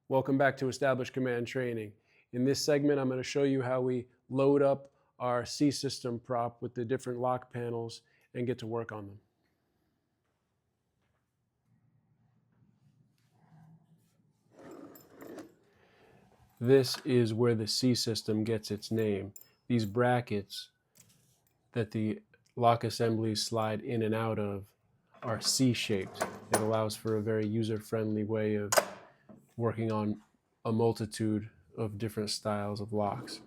Welcome back to Established Command Training. In this segment, I'm going to show you how we load up our C system prop with the different lock panels and get to work on them. This is where the C system gets its name. These brackets that the lock assemblies slide in and out of are C-shaped. It allows for a very user-friendly way of working on a multitude of different styles of locks.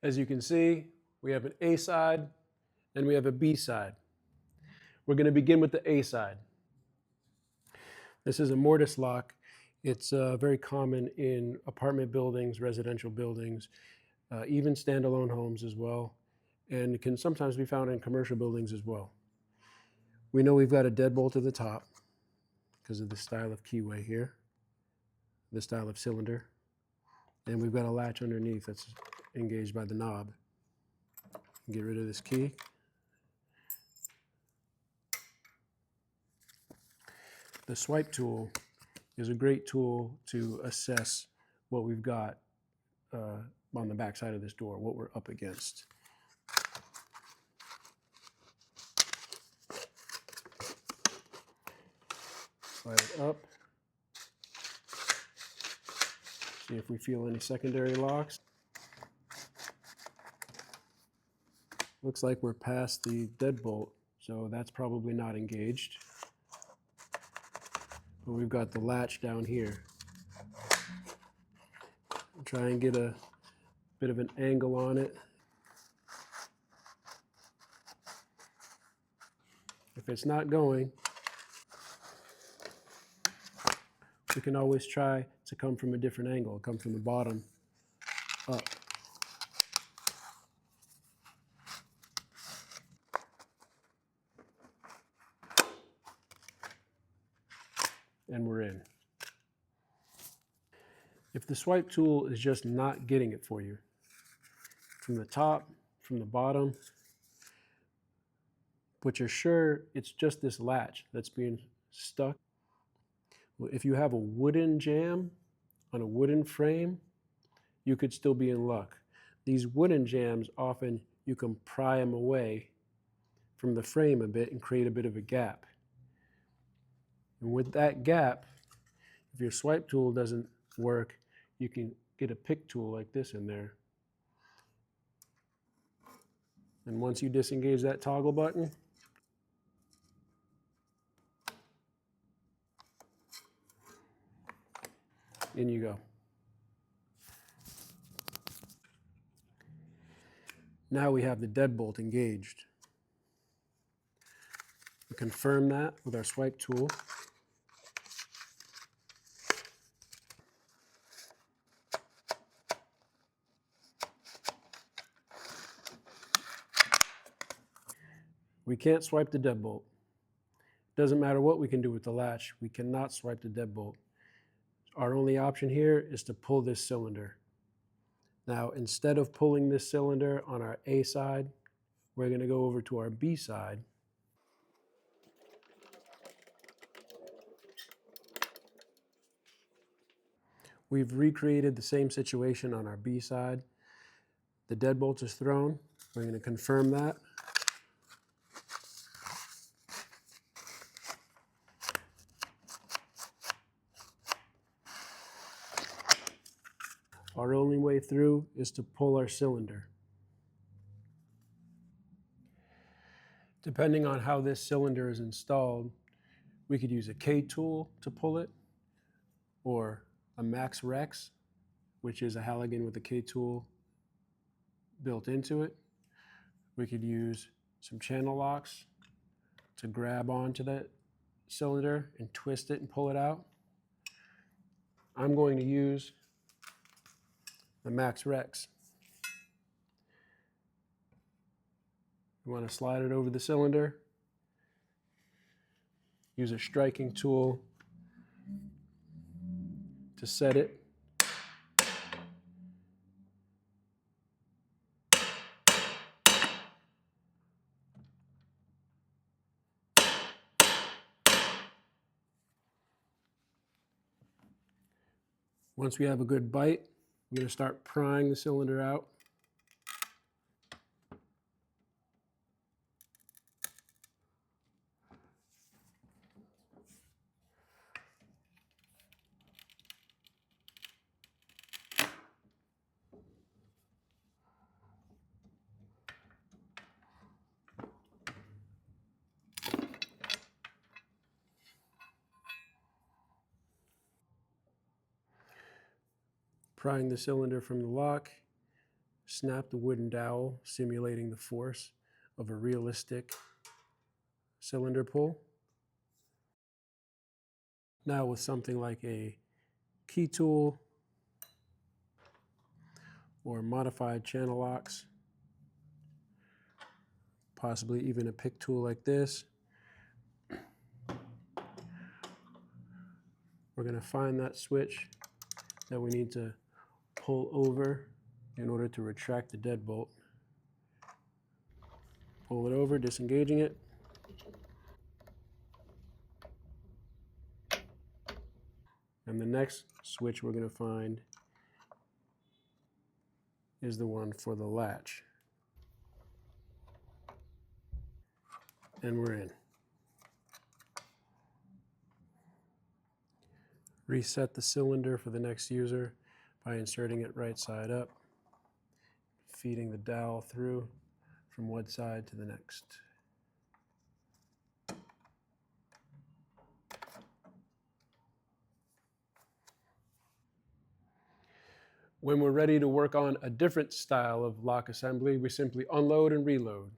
As you can see, we have an A side and we have a B side. We're going to begin with the A side. This is a mortise lock. It's very common in apartment buildings, residential buildings, even standalone homes as well, and it can sometimes be found in commercial buildings as well. We know we've got a deadbolt at the top because of the style of keyway here, the style of cylinder, and we've got a latch underneath that's engaged by the knob. Get rid of this key. The swipe tool is a great tool to assess what we've got on the back side of this door, what we're up against. Slide it up. See if we feel any secondary locks. Looks like we're past the deadbolt, so that's probably not engaged. But we've got the latch down here. Try and get a bit of an angle on it. If it's not going, we can always try to come from a different angle, come from the bottom up. And we're in. If the swipe tool is just not getting it for you, from the top, from the bottom, but you're sure it's just this latch that's being stuck, well, if you have a wooden jamb on a wooden frame, you could still be in luck. These wooden jambs, often you can pry them away from the frame a bit and create a bit of a gap. And with that gap, if your swipe tool doesn't work, you can get a pick tool like this in there. And once you disengage that toggle button, in you go. Now we have the deadbolt engaged. We confirm that with our swipe tool. We can't swipe the deadbolt. Doesn't matter what we can do with the latch, we cannot swipe the deadbolt. Our only option here is to pull this cylinder. Now, instead of pulling this cylinder on our A side, we're going to go over to our B side. We've recreated the same situation on our B side. The deadbolt is thrown. We're going to confirm that. Our only way through is to pull our cylinder. Depending on how this cylinder is installed, we could use a K tool to pull it, or a Max Rex, which is a Halligan with a K tool built into it. We could use some channel locks to grab onto that cylinder and twist it and pull it out. I'm going to use the Max Rex. You want to slide it over the cylinder. Use a striking tool to set it. Once we have a good bite, I'm going to start prying the cylinder out. Prying the cylinder from the lock, snap the wooden dowel, simulating the force of a realistic cylinder pull. Now with something like a key tool or modified channel locks, possibly even a pick tool like this, we're going to find that switch that we need to pull over in order to retract the deadbolt. Pull it over, disengaging it. And the next switch we're going to find is the one for the latch. And we're in. Reset the cylinder for the next user by inserting it right side up, feeding the dowel through from one side to the next. When we're ready to work on a different style of lock assembly, we simply unload and reload.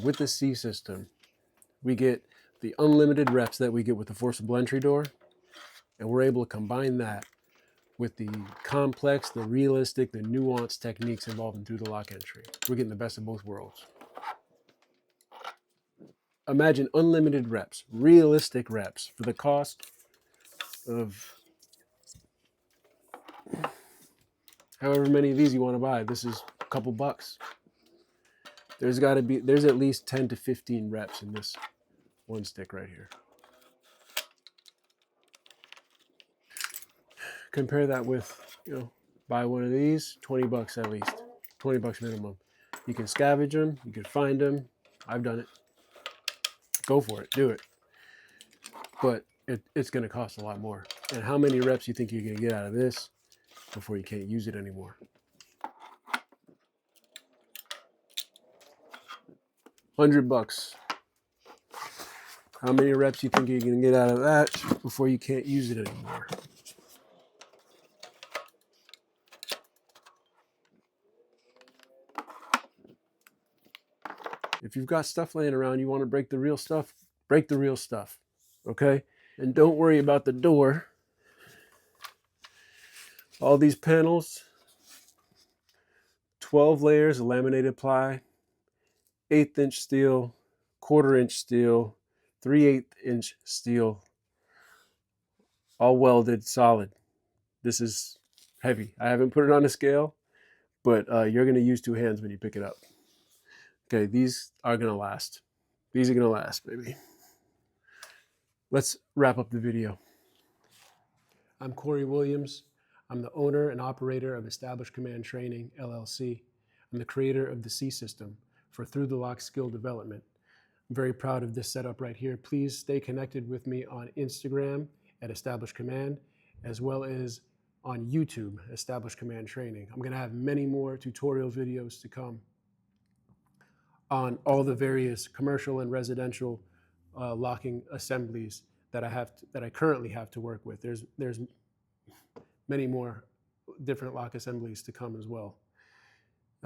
With the C system, we get the unlimited reps that we get with the forcible entry door, and we're able to combine that with the complex, the realistic, the nuanced techniques involved in through the lock entry. We're getting the best of both worlds. Imagine unlimited reps, realistic reps for the cost of however many of these you want to buy. This is a couple bucks. There's at least 10 to 15 reps in this one stick right here. Compare that with, buy one of these, 20 bucks at least, 20 bucks minimum. You can scavenge them, you can find them. I've done it. Go for it, do it. But it's going to cost a lot more. And how many reps you think you're going to get out of this before you can't use it anymore? 100 bucks. How many reps you think you're going to get out of that before you can't use it anymore? If you've got stuff laying around, you want to break the real stuff, break the real stuff, okay? And don't worry about the door. All these panels, 12 layers of laminated ply, 1/8 inch steel, 1/4 inch steel, 3/8 inch steel, all welded solid. This is heavy. I haven't put it on a scale, but you're going to use 2 hands when you pick it up. Okay, these are going to last. These are going to last, baby. Let's wrap up the video. I'm Corey Williams. I'm the owner and operator of Established Command Training, LLC. I'm the creator of the C system for Through the Lock skill development. I'm very proud of this setup right here. Please stay connected with me on Instagram at Established Command, as well as on YouTube, Established Command Training. I'm going to have many more tutorial videos to come on all the various commercial and residential locking assemblies that I currently have to work with. There's many more different lock assemblies to come as well.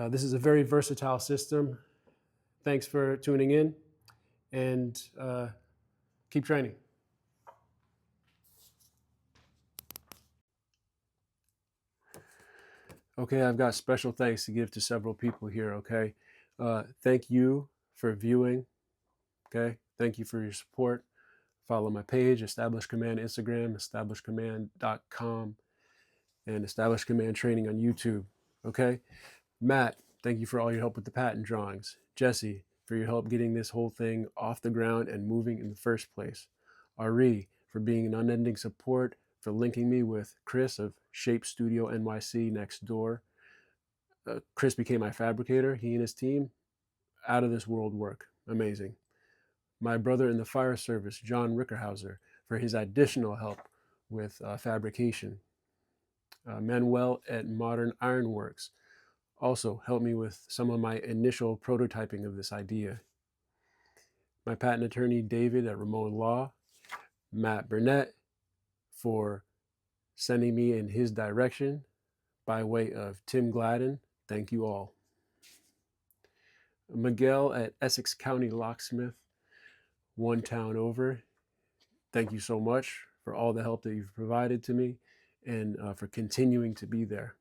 This is a very versatile system. Thanks for tuning in, and keep training. Okay, I've got special thanks to give to several people here, okay? Thank you for viewing, okay? Thank you for your support. Follow my page, Established Command Instagram, establishedcommand.com, and Established Command Training on YouTube, okay? Matt, thank you for all your help with the patent drawings. Jesse, for your help getting this whole thing off the ground and moving in the first place. Ari, for being an unending support, for linking me with Chris of Shape Studio NYC next door. Chris became my fabricator. He and his team, out of this world work. Amazing. My brother in the fire service, John Rickerhauser, for his additional help with fabrication. Manuel at Modern Ironworks also helped me with some of my initial prototyping of this idea. My patent attorney, David at Ramon Law, Matt Burnett for sending me in his direction by way of Tim Gladden. Thank you all. Miguel at Essex County Locksmith, one town over. Thank you so much for all the help that you've provided to me and for continuing to be there.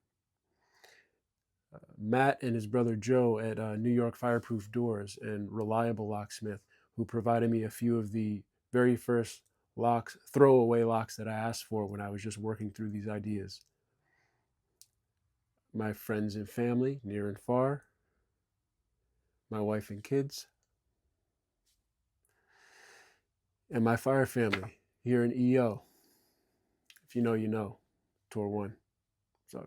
Matt and his brother Joe at New York Fireproof Doors and Reliable Locksmith, who provided me a few of the very first locks, throwaway locks that I asked for when I was just working through these ideas. My friends and family, near and far, my wife and kids, and my fire family here in EO. If you know, you know. Tour 1. So